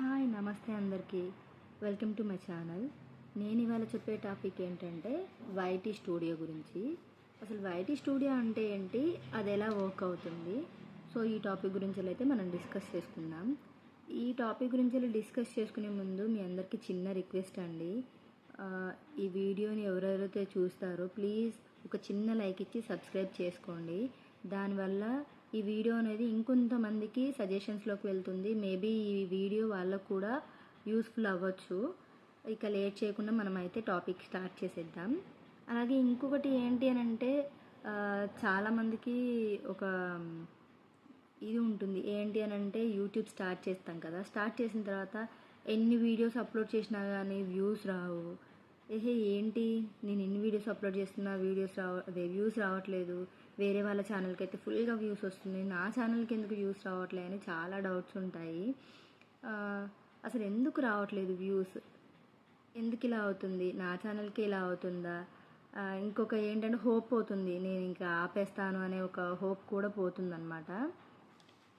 Hi నమస్తే అందరికీ. Welcome to my channel. నేను ఇవాళ చెప్పే టాపిక్ ఏంటంటే వైటీ స్టూడియో గురించి. అసలు వైటీ స్టూడియో అంటే ఏంటి, అది ఎలా వర్క్ అవుతుంది, సో ఈ టాపిక్ గురించి అయితే మనం డిస్కస్ చేసుకుందాం. ఈ టాపిక్ గురించి డిస్కస్ చేసుకునే ముందు మీ అందరికీ చిన్న రిక్వెస్ట్ అండి. ఈ వీడియోని ఎవరెవరైతే చూస్తారో ప్లీజ్ ఒక చిన్న లైక్ ఇచ్చి సబ్స్క్రైబ్ చేసుకోండి. దానివల్ల ఈ వీడియో అనేది ఇంకొంతమందికి సజెషన్స్లోకి వెళ్తుంది. మేబీ ఈ వీడియో వాళ్ళకు కూడా యూస్ఫుల్ అవ్వచ్చు. ఇక లేట్ చేయకుండా మనం అయితే టాపిక్ స్టార్ట్ చేసేద్దాం. అలాగే ఇంకొకటి ఏంటి అని అంటే చాలామందికి ఒక ఇది ఉంటుంది. ఏంటి అని అంటే యూట్యూబ్ స్టార్ట్ చేస్తాం కదా, స్టార్ట్ చేసిన తర్వాత ఎన్ని వీడియోస్ అప్లోడ్ చేసినా కానీ వ్యూస్ రావు. ఏంటి నేను ఎన్ని వీడియోస్ అప్లోడ్ చేస్తున్నా వ్యూస్ రావట్లేదు, వేరే వాళ్ళ ఛానల్కి అయితే ఫుల్గా వ్యూస్ వస్తుంది, నా ఛానల్కి ఎందుకు వ్యూస్ రావట్లేదు అని చాలా డౌట్స్ ఉంటాయి. అసలు ఎందుకు రావట్లేదు వ్యూస్, ఎందుకు ఇలా అవుతుంది, నా ఛానల్కి ఇలా అవుతుందా, ఇంకొక ఏంటంటే హోప్ పోతుంది, నేను ఇంకా ఆపేస్తాను అనే ఒక హోప్ కూడా పోతుందన్నమాట.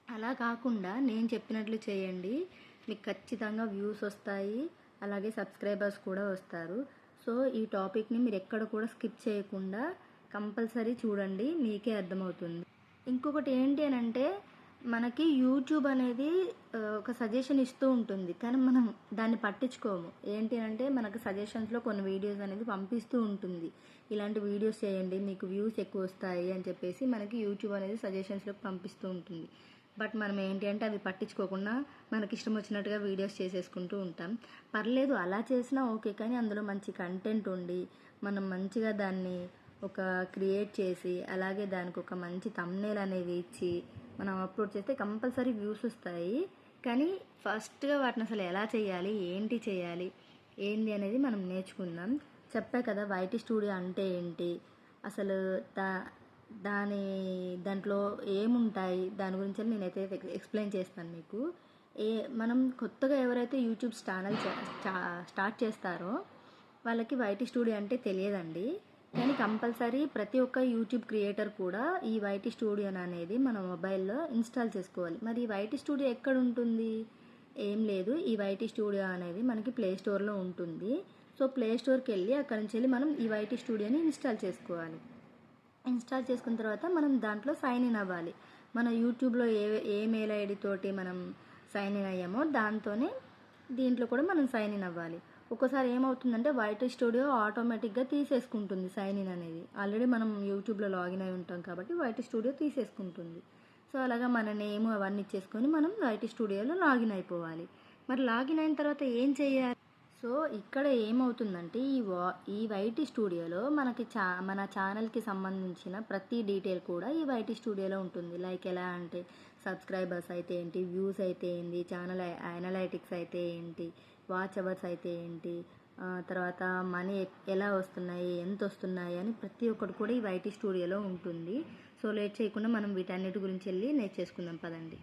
అలా కాకుండా నేను చెప్పినట్లు చేయండి, మీకు ఖచ్చితంగా వ్యూస్ వస్తాయి, అలాగే సబ్స్క్రైబర్స్ కూడా వస్తారు. సో ఈ టాపిక్ని మీరు ఎక్కడ కూడా స్కిప్ చేయకుండా కంపల్సరీ చూడండి, మీకే అర్థమవుతుంది. ఇంకొకటి ఏంటి అని అంటే మనకి యూట్యూబ్ అనేది ఒక సజెషన్ ఇస్తూ ఉంటుంది, కానీ మనం దాన్ని పట్టించుకోము. ఏంటి అంటే మనకు సజెషన్స్లో కొన్ని వీడియోస్ అనేది పంపిస్తూ ఉంటుంది, ఇలాంటి వీడియోస్ చేయండి మీకు వ్యూస్ ఎక్కువ వస్తాయి అని చెప్పేసి మనకి యూట్యూబ్ అనేది సజెషన్స్లోకి పంపిస్తూ ఉంటుంది. బట్ మనం ఏంటి అంటే అవి పట్టించుకోకుండా మనకి ఇష్టం వచ్చినట్టుగా వీడియోస్ చేసేసుకుంటూ ఉంటాం. పర్లేదు, అలా చేసినా ఓకే, కానీ అందులో మంచి కంటెంట్ ఉండి మనం మంచిగా దాన్ని ఒక క్రియేట్ చేసి అలాగే దానికి ఒక మంచి థంబ్నెయిల్ అనేవి ఇచ్చి మనం అప్లోడ్ చేస్తే కంపల్సరీ వ్యూస్ వస్తాయి. కానీ ఫస్ట్గా వాటిని అసలు ఎలా చేయాలి, ఏంటి చేయాలి, ఏంటి అనేది మనం నేర్చుకుందాం. చెప్పా కదా వైటీ స్టూడియో అంటే ఏంటి, అసలు దాంట్లో ఏముంటాయి, దాని గురించి నేనైతే ఎక్స్ప్లెయిన్ చేస్తాను మీకు. మనం కొత్తగా ఎవరైతే యూట్యూబ్ ఛానల్ స్టార్ట్ చేస్తారో వాళ్ళకి వైటీ స్టూడియో అంటే తెలియదండి. కానీ కంపల్సరీ ప్రతి ఒక్క యూట్యూబ్ క్రియేటర్ కూడా ఈ వైటీ స్టూడియో అనేది మన మొబైల్లో ఇన్స్టాల్ చేసుకోవాలి. మరి ఈ వైటీ స్టూడియో ఎక్కడ ఉంటుంది, ఏం లేదు, ఈ వైటీ స్టూడియో అనేది మనకి ప్లే స్టోర్లో ఉంటుంది. సో ప్లే స్టోర్కి వెళ్ళి అక్కడి నుంచి వెళ్ళి మనం ఈ వైటీ స్టూడియోని ఇన్స్టాల్ చేసుకోవాలి. ఇన్స్టాల్ చేసుకున్న తర్వాత మనం దాంట్లో సైన్ ఇన్ అవ్వాలి. మన యూట్యూబ్లో ఏ మెయిల్ ఐడి తోటి మనం సైన్ ఇన్ అయ్యామో దాంతోనే దీంట్లో కూడా మనం సైన్ ఇన్ అవ్వాలి. ఒక్కోసారి ఏమవుతుందంటే వైటీ స్టూడియో ఆటోమేటిక్గా తీసేసుకుంటుంది సైన్ ఇన్ అనేది. ఆల్రెడీ మనం యూట్యూబ్లో లాగిన్ అయి ఉంటాం కాబట్టి వైటీ స్టూడియో తీసేసుకుంటుంది. సో అలాగా మన నేమ్ అవన్నీ ఇచ్చేసుకొని మనం వైటీ స్టూడియోలో లాగిన్ అయిపోవాలి. మరి లాగిన్ అయిన తర్వాత ఏం చేయాలి? సో ఇక్కడ ఏమవుతుందంటే ఈ వైటీ స్టూడియోలో మనకి మన ఛానల్కి సంబంధించిన ప్రతి డీటెయిల్ కూడా ఈ వైటీ స్టూడియోలో ఉంటుంది. లైక్ ఎలా అంటే సబ్స్క్రైబర్స్ అయితే ఏంటి, వ్యూస్ అయితే ఏంటి, ఛానల్ అనలైటిక్స్ అయితే ఏంటి, వాచ్ అవర్స్ అయితే ఏంటి, తర్వాత మనీ ఎలా వస్తున్నాయి, ఎంత వస్తున్నాయి అని ప్రతి ఒక్కటి కూడా ఈ వైటీ స్టూడియోలో ఉంటుంది. సో లేట్ చేయకుండా మనం వీటన్నిటి గురించి వెళ్ళి నేర్చేసుకుందాం పదండి.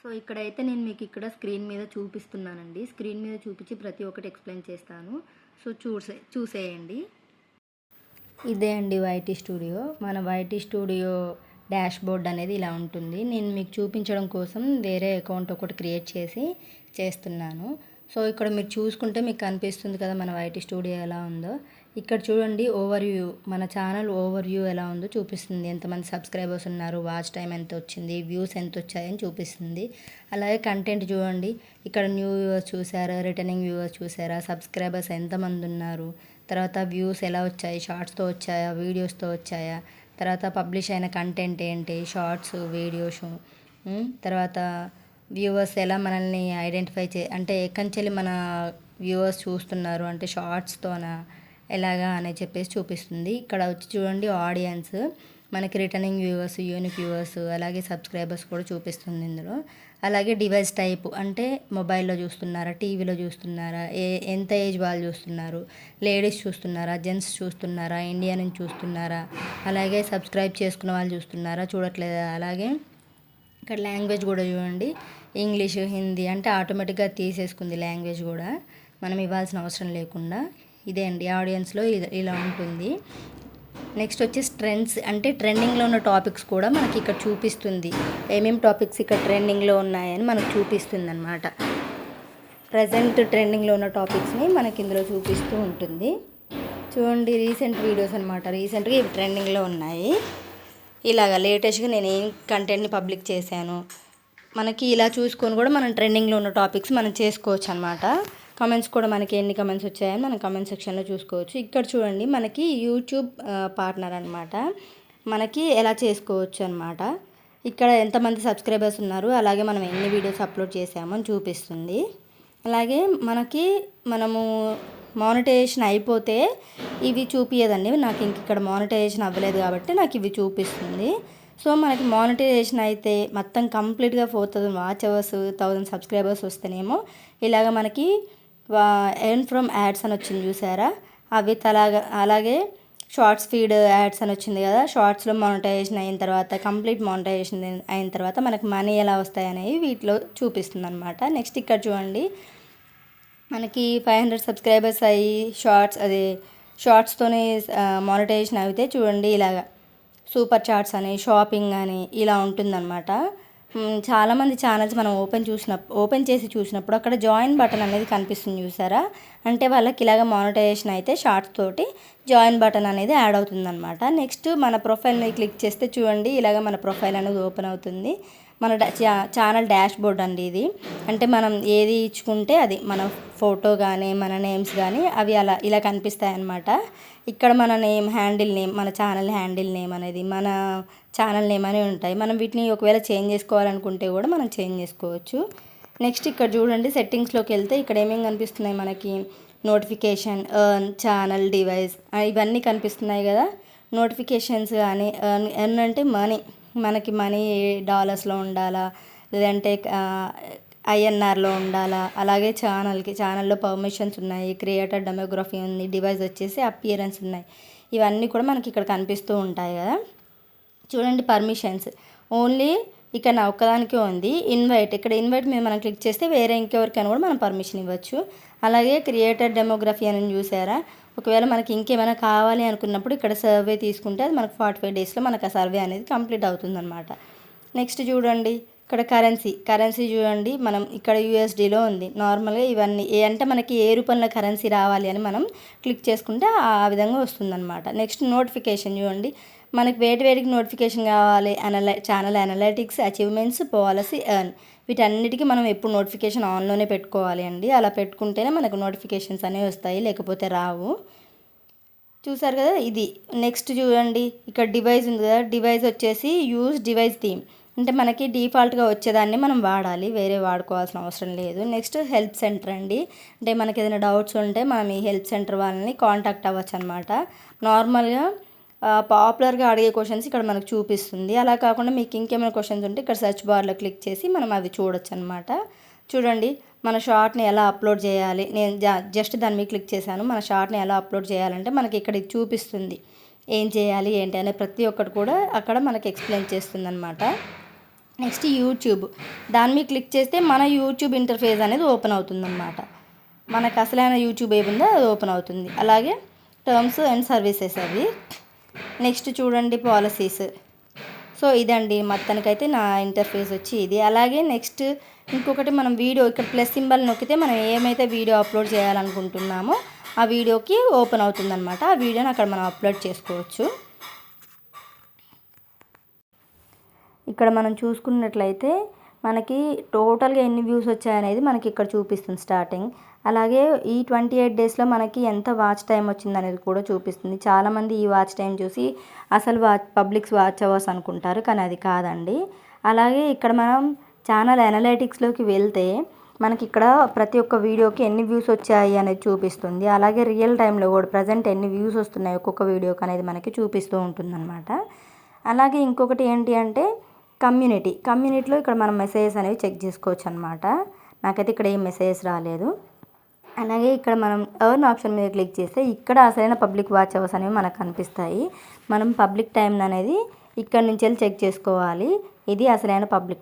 సో ఇక్కడైతే నేను మీకు ఇక్కడ స్క్రీన్ మీద చూపిస్తున్నానండి, స్క్రీన్ మీద చూపించి ప్రతి ఒక్కటి ఎక్స్ప్లెయిన్ చేస్తాను. సో చూసేయండి. ఇదే అండి వైటీ స్టూడియో. మన వైటీ స్టూడియో డాష్ బోర్డ్ అనేది ఇలా ఉంటుంది. నేను మీకు చూపించడం కోసం వేరే అకౌంట్ ఒకటి క్రియేట్ చేస్తున్నాను. సో ఇక్కడ మీరు చూసుకుంటే మీకు కనిపిస్తుంది కదా మన వైటీ స్టూడియో ఎలా ఉందో. ఇక్కడ చూడండి ఓవర్వ్యూ, మన ఛానల్ ఓవర్వ్యూ ఎలా ఉందో చూపిస్తుంది. ఎంతమంది సబ్స్క్రైబర్స్ ఉన్నారు, వాచ్ టైం ఎంత వచ్చింది, వ్యూస్ ఎంత వచ్చాయని చూపిస్తుంది. అలాగే కంటెంట్ చూడండి, ఇక్కడ న్యూ వ్యూవర్స్ చూసారా, రిటర్నింగ్ వ్యూవర్స్ చూసారా, సబ్స్క్రైబర్స్ ఎంతమంది ఉన్నారు, తర్వాత వ్యూస్ ఎలా వచ్చాయి, షార్ట్స్తో వచ్చాయా, వీడియోస్తో వచ్చాయా, తర్వాత పబ్లిష్ అయిన కంటెంట్ ఏంటి, షార్ట్స్, వీడియోస్, తర్వాత వ్యూవర్స్ ఎలా మనల్ని ఐడెంటిఫై అంటే ఎక్కడి నుంచి మన వ్యూవర్స్ చూస్తున్నారు అంటే షార్ట్స్తోనా ఎలాగా అని చెప్పేసి చూపిస్తుంది. ఇక్కడ వచ్చి చూడండి ఆడియన్స్, మనకి రిటర్నింగ్ వ్యూవర్స్, యూనిక్ వ్యూవర్స్, అలాగే సబ్స్క్రైబర్స్ కూడా చూపిస్తుంది ఇందులో. అలాగే డివైస్ టైప్ అంటే మొబైల్లో చూస్తున్నారా, టీవీలో చూస్తున్నారా, ఎంత ఏజ్ వాళ్ళు చూస్తున్నారు, లేడీస్ చూస్తున్నారా, జెంట్స్ చూస్తున్నారా, ఇండియా నుంచి చూస్తున్నారా, అలాగే సబ్స్క్రైబ్ చేసుకున్న వాళ్ళు చూస్తున్నారా, చూడట్లేదా. అలాగే ఇక్కడ లాంగ్వేజ్ కూడా చూడండి, ఇంగ్లీష్, హిందీ అంటే ఆటోమేటిక్గా తీసేసుకుంది లాంగ్వేజ్ కూడా, మనం ఇవ్వాల్సిన అవసరం లేకుండా. ఇదే అండి ఆడియన్స్లో ఇలా ఉంటుంది. నెక్స్ట్ వచ్చేసి ట్రెండ్స్ అంటే ట్రెండింగ్లో ఉన్న టాపిక్స్ కూడా మనకి ఇక్కడ చూపిస్తుంది. ఏమేమి టాపిక్స్ ఇక్కడ ట్రెండింగ్లో ఉన్నాయని మనకు చూపిస్తుంది అన్నమాట. ప్రజెంట్ ట్రెండింగ్లో ఉన్న టాపిక్స్ని మనకి ఇందులో చూపిస్తూ ఉంటుంది. చూడండి, రీసెంట్ వీడియోస్ అనమాట. రీసెంట్గా ఇవి ట్రెండింగ్లో ఉన్నాయి. ఇలాగ లేటెస్ట్గా నేను ఏం కంటెంట్ని పబ్లిక్ చేశాను, మనకి ఇలా చూసుకొని కూడా మనం ట్రెండింగ్లో ఉన్న టాపిక్స్ మనం చేసుకోవచ్చు అనమాట. కమెంట్స్ కూడా మనకి ఎన్ని కమెంట్స్ వచ్చాయని మనం కమెంట్ సెక్షన్లో చూసుకోవచ్చు. ఇక్కడ చూడండి, మనకి యూట్యూబ్ పార్ట్నర్ అనమాట. మనకి ఎలా చేసుకోవచ్చు అనమాట. ఇక్కడ ఎంతమంది సబ్స్క్రైబర్స్ ఉన్నారు, అలాగే మనం ఎన్ని వీడియోస్ అప్లోడ్ చేసామని చూపిస్తుంది. అలాగే మనము మానిటైజేషన్ అయిపోతే ఇవి చూపించదండి. నాకు ఇంక ఇక్కడ మానిటైజేషన్ అవ్వలేదు కాబట్టి నాకు ఇవి చూపిస్తుంది. సో మనకి మానిటైజేషన్ అయితే మొత్తం కంప్లీట్గా 4000 వాచ్ అవర్స్, 1000 సబ్స్క్రైబర్స్ వస్తేనేమో ఇలాగ మనకి ఎర్న్ ఫ్రమ్ యాడ్స్ అని వచ్చింది చూసారా, అవి అలాగే షార్ట్స్ ఫీడ్ యాడ్స్ అని వచ్చింది కదా, షార్ట్స్లో మానిటైజేషన్ అయిన తర్వాత, కంప్లీట్ మానిటైజేషన్ అయిన తర్వాత మనకి మనీ ఎలా వస్తాయి అనేవి వీటిలో చూపిస్తుంది అనమాట. నెక్స్ట్ ఇక్కడ చూడండి, మనకి 500 సబ్స్క్రైబర్స్ అయ్యి షార్ట్స్తోనే మానిటైజేషన్ అయితే చూడండి, ఇలాగ సూపర్ చాట్స్ అని, షాపింగ్ అని ఇలా ఉంటుందన్నమాట. చాలామంది ఛానల్స్ మనం ఓపెన్ చేసి చూసినప్పుడు అక్కడ జాయిన్ బటన్ అనేది కనిపిస్తుంది చూసారా, అంటే వాళ్ళకి ఇలాగ మానిటైజేషన్ అయితే షార్ట్స్ తోటి జాయిన్ బటన్ అనేది యాడ్ అవుతుందన్నమాట. నెక్స్ట్ మన ప్రొఫైల్ని క్లిక్ చేస్తే చూడండి, ఇలాగ మన ప్రొఫైల్ అనేది ఓపెన్ అవుతుంది. మన ఛానల్ డాష్ బోర్డ్ అండి ఇది. అంటే మనం ఏది ఇచ్చుకుంటే అది, మన ఫోటో కానీ మన నేమ్స్ కానీ అవి ఇలా కనిపిస్తాయి అన్నమాట. ఇక్కడ మన హ్యాండిల్ నేమ్, మన ఛానల్ హ్యాండిల్ నేమ్ అనేది, మన ఛానల్ నేమ్ అనేవి ఉంటాయి. మనం వీటిని ఒకవేళ చేంజ్ చేసుకోవాలనుకుంటే కూడా మనం చేంజ్ చేసుకోవచ్చు. నెక్స్ట్ ఇక్కడ చూడండి, సెట్టింగ్స్లోకి వెళ్తే ఇక్కడ ఏమేమి కనిపిస్తున్నాయి మనకి, నోటిఫికేషన్, ఎర్న్, ఛానల్, డివైస్, ఇవన్నీ కనిపిస్తున్నాయి కదా. నోటిఫికేషన్స్ కానీ, ఎర్న్ అంటే మనకి మనీ డాలర్స్లో ఉండాలా, లేదంటే ఐఎన్ఆర్లో ఉండాలా, అలాగే ఛానల్లో పర్మిషన్స్ ఉన్నాయి, క్రియేటర్ డెమోగ్రఫీ ఉంది, డివైస్ వచ్చేసి అపియరెన్స్ ఉన్నాయి. ఇవన్నీ కూడా మనకి ఇక్కడ కనిపిస్తూ ఉంటాయి కదా. చూడండి, పర్మిషన్స్ ఓన్లీ ఇక్కడ నా ఒక్కదానికే ఉంది. ఇక్కడ ఇన్వైట్ మీద మనం క్లిక్ చేస్తే వేరే ఇంకెవరికైనా కూడా మనం పర్మిషన్ ఇవ్వచ్చు. అలాగే క్రియేటర్ డెమోగ్రఫీ అని చూసారా, ఒకవేళ మనకి ఇంకేమైనా కావాలి అనుకున్నప్పుడు ఇక్కడ సర్వే తీసుకుంటే అది మనకు 45 డేస్లో మనకు ఆ సర్వే అనేది కంప్లీట్ అవుతుందన్నమాట. నెక్స్ట్ చూడండి, ఇక్కడ కరెన్సీ చూడండి, మనం ఇక్కడ యూఎస్డీలో ఉంది. నార్మల్గా ఇవన్నీ అంటే మనకి ఏ రూపంలో కరెన్సీ రావాలి అని మనం క్లిక్ చేసుకుంటే ఆ విధంగా వస్తుందన్నమాట. నెక్స్ట్ నోటిఫికేషన్ చూడండి, మనకి వేటికి నోటిఫికేషన్ కావాలి, channel analytics, achievements, policy, earn, వీటన్నిటికీ మనం ఎప్పుడు నోటిఫికేషన్ ఆన్లోనే పెట్టుకోవాలి అండి. అలా పెట్టుకుంటేనే మనకు నోటిఫికేషన్స్ అనేవి వస్తాయి, లేకపోతే రావు. చూసారు కదా ఇది. నెక్స్ట్ చూడండి, ఇక్కడ డివైస్ ఉంది కదా, డివైస్ వచ్చేసి యూజ్ డివైస్ థీమ్, అంటే మనకి డిఫాల్ట్గా వచ్చేదాన్ని మనం వాడాలి, వేరే వాడుకోవాల్సిన అవసరం లేదు. నెక్స్ట్ హెల్ప్ సెంటర్ అండి, అంటే మనకి ఏదైనా డౌట్స్ ఉంటే మనం ఈ హెల్ప్ సెంటర్ వాళ్ళని కాంటాక్ట్ అవ్వచ్చు అనమాట. నార్మల్గా పాపులర్గా అడిగే క్వశ్చన్స్ ఇక్కడ మనకు చూపిస్తుంది. అలా కాకుండా మీకు ఇంకేమైనా క్వశ్చన్స్ ఉంటే ఇక్కడ సెర్చ్ బార్లో క్లిక్ చేసి మనం అవి చూడొచ్చు అనమాట. చూడండి, మన షార్ట్ని ఎలా అప్లోడ్ చేయాలి, నేను జస్ట్ దాని మీద క్లిక్ చేశాను. మన షార్ట్ని ఎలా అప్లోడ్ చేయాలంటే మనకి ఇక్కడ ఇది చూపిస్తుంది, ఏం చేయాలి ఏంటి అనే ప్రతి ఒక్కటి కూడా అక్కడ మనకి ఎక్స్ప్లెయిన్ చేస్తుంది అనమాట. నెక్స్ట్ యూట్యూబ్, దాని మీద క్లిక్ చేస్తే మన యూట్యూబ్ ఇంటర్ఫేస్ అనేది ఓపెన్ అవుతుందన్నమాట. మనకు అసలైన యూట్యూబ్ ఏముందో అది ఓపెన్ అవుతుంది. అలాగే టర్మ్స్ అండ్ సర్వీసెస్ అవి. నెక్స్ట్ చూడండి, పాలసీస్. సో ఇదండి మొత్తానికైతే నా ఇంటర్ఫేస్ వచ్చి ఇది. అలాగే నెక్స్ట్ ఇంకొకటి, మనం వీడియో ఇక్కడ ప్లస్ సింబల్ నొక్కితే మనం ఏమైతే వీడియో అప్లోడ్ చేయాలనుకుంటున్నామో ఆ వీడియోకి ఓపెన్ అవుతుందన్నమాట. ఆ వీడియోని అక్కడ మనం అప్లోడ్ చేసుకోవచ్చు. ఇక్కడ మనం చూసుకున్నట్లయితే మనకి టోటల్గా ఎన్ని వ్యూస్ వచ్చాయనేది మనకి ఇక్కడ చూపిస్తుంది స్టార్టింగ్. అలాగే ఈ 28 డేస్లో మనకి ఎంత వాచ్ టైం వచ్చింది అనేది కూడా చూపిస్తుంది. చాలామంది ఈ వాచ్ టైం చూసి అసలు పబ్లిక్స్ వాచ్ అవర్స్ అనుకుంటారు, కానీ అది కాదండి. అలాగే ఇక్కడ మనం ఛానల్ అనలైటిక్స్లోకి వెళ్తే మనకి ఇక్కడ ప్రతి ఒక్క వీడియోకి ఎన్ని వ్యూస్ వచ్చాయి అనేది చూపిస్తుంది. అలాగే రియల్ టైంలో కూడా ప్రజెంట్ ఎన్ని వ్యూస్ వస్తున్నాయి ఒక్కొక్క వీడియోకి అనేది మనకి చూపిస్తూ ఉంటుందన్నమాట. అలాగే ఇంకొకటి ఏంటి అంటే కమ్యూనిటీలో ఇక్కడ మనం మెసేజెస్ అనేవి చెక్ చేసుకోవచ్చు అనమాట. నాకైతే ఇక్కడ ఏం మెసేజెస్ రాలేదు. అలాగే ఇక్కడ మనం ఎర్న్ ఆప్షన్ మీద క్లిక్ చేస్తే ఇక్కడ అసలైన పబ్లిక్ వాచ్ అవర్స్ అనేవి మనకు కనిపిస్తాయి. మనం పబ్లిక్ టైం అనేది ఇక్కడ నుంచి వెళ్ళి చెక్ చేసుకోవాలి. ఇది అసలైన పబ్లిక్